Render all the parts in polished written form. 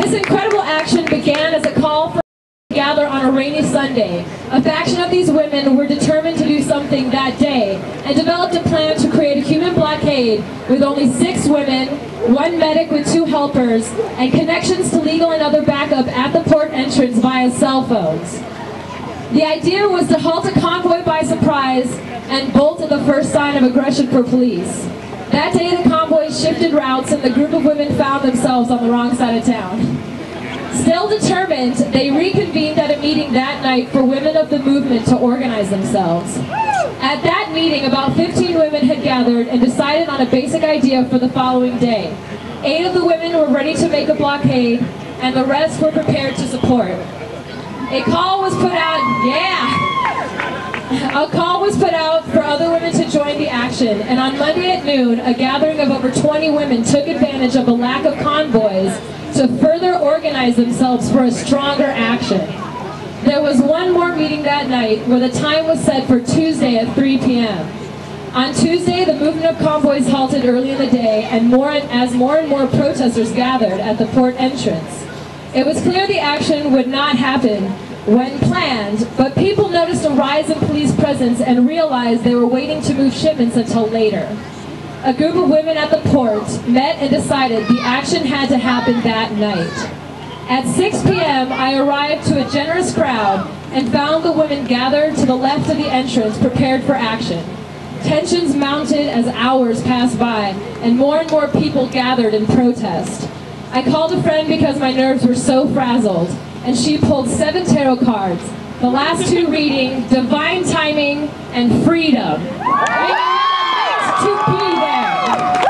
This incredible action began as a call for to gather on a rainy Sunday. A faction of these women were determined to do something that day and developed a plan to create a human blockade with only 6 women, 1 medic with 2 helpers, and connections to legal and other backup at the port entrance via cell phones. The idea was to halt a convoy by surprise and bolt at the first sign of aggression for police. That day the convoy shifted routes and the group of women found themselves on the wrong side of town. Still determined, they reconvened at a meeting that night for women of the movement to organize themselves. At that meeting, about 15 women had gathered and decided on a basic idea for the following day. 8 of the women were ready to make a blockade, and the rest were prepared to support. A call was put out, A call was put out for other women to join the action, and on Monday at noon, a gathering of over 20 women took advantage of a lack of convoys to further organize themselves for a stronger action. There was one more meeting that night where the time was set for Tuesday at 3 p.m. On Tuesday, the movement of convoys halted early in the day and more and more protesters gathered at the port entrance. It was clear the action would not happen when planned, but people noticed a rise in police presence and realized they were waiting to move shipments until later. A group of women at the port met and decided the action had to happen that night. At 6 p.m., I arrived to a generous crowd and found the women gathered to the left of the entrance prepared for action. Tensions mounted as hours passed by and more people gathered in protest. I called a friend because my nerves were so frazzled, and she pulled 7 tarot cards, the last 2 reading Divine Timing and Freedom. To be there.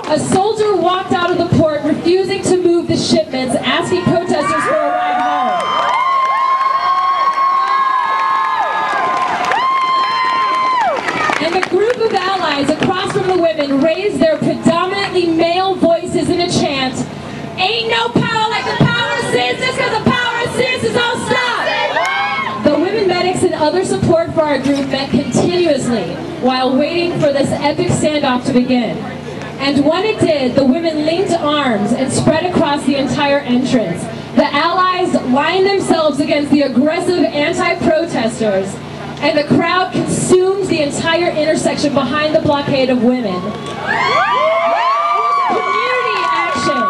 A soldier walked out of the port refusing to move the shipments, asking protesters for a ride home. And a group of allies across from the women raised their predominantly male voices in a chant, "Ain't no power like the power of sis, just because the power of sis is all stop." The women medics and other support for our group met continuously while waiting for this epic standoff to begin. And when it did, the women linked arms and spread across the entire entrance. The allies lined themselves against the aggressive anti-protesters, and the crowd consumed the entire intersection behind the blockade of women. Community action.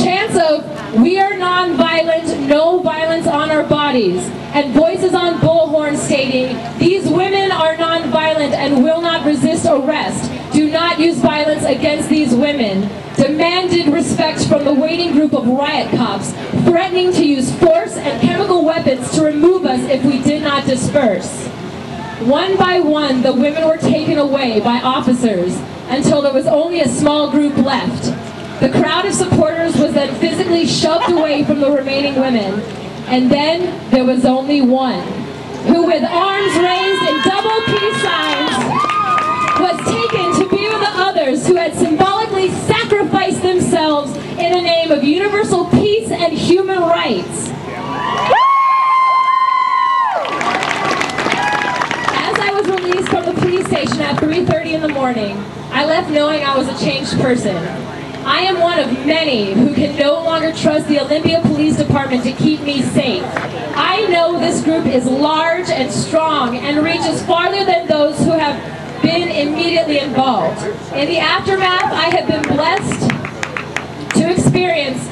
Chants of "We are non-violent, no violence on our bodies," and voices on bullhorns stating, "These women are non-violent and will not resist arrest. Do not use violence against these women," demanded respect from the waiting group of riot cops, threatening to use force and chemical weapons to remove us if we did not disperse. One by one, the women were taken away by officers until there was only a small group left. The crowd of supporters was then physically shoved away from the remaining women, and then there was only one, who with arms raised in double peace signs was taken to be with the others who had symbolically sacrificed themselves in the name of universal peace and human rights. As I was released from the police station at 3:30 in the morning, I left knowing I was a changed person. I am one of many who can no longer trust the Olympia Police Department to keep me safe. I know this group is large and strong and reaches farther than those who have been immediately involved. In the aftermath, I have been blessed to experience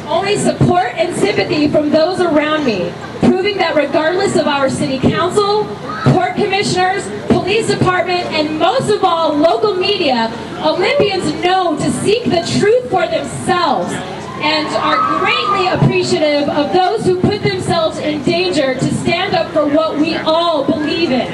only support and sympathy from those around me, proving that regardless of our city council, port commissioners, police department, and most of all, local media, Olympians know to seek the truth for themselves and are greatly appreciative of those who put themselves in danger to stand up for what we all believe in.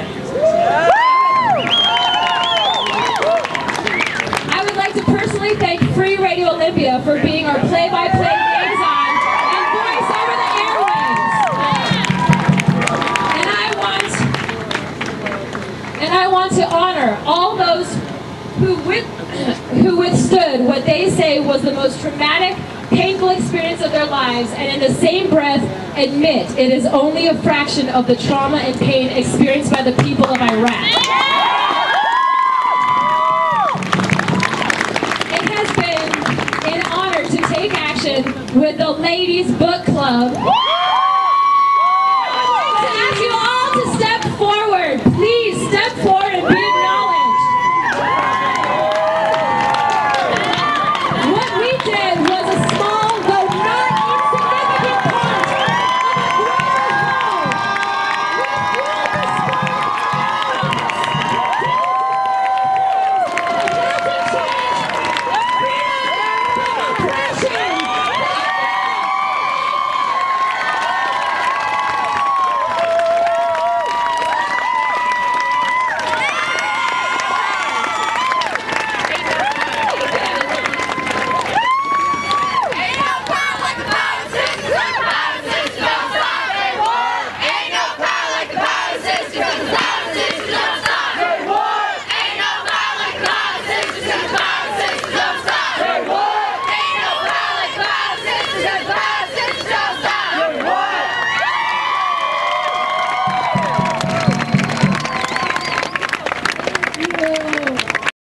I would like to personally thank Free Radio Olympia for being our play-by-play liaison and voice over the airwaves. And I want to honor all those who withstood what they say was the most traumatic, painful experience of their lives, and in the same breath admit it is only a fraction of the trauma and pain experienced by the people of Iraq. It has been in with the Ladies Book Club.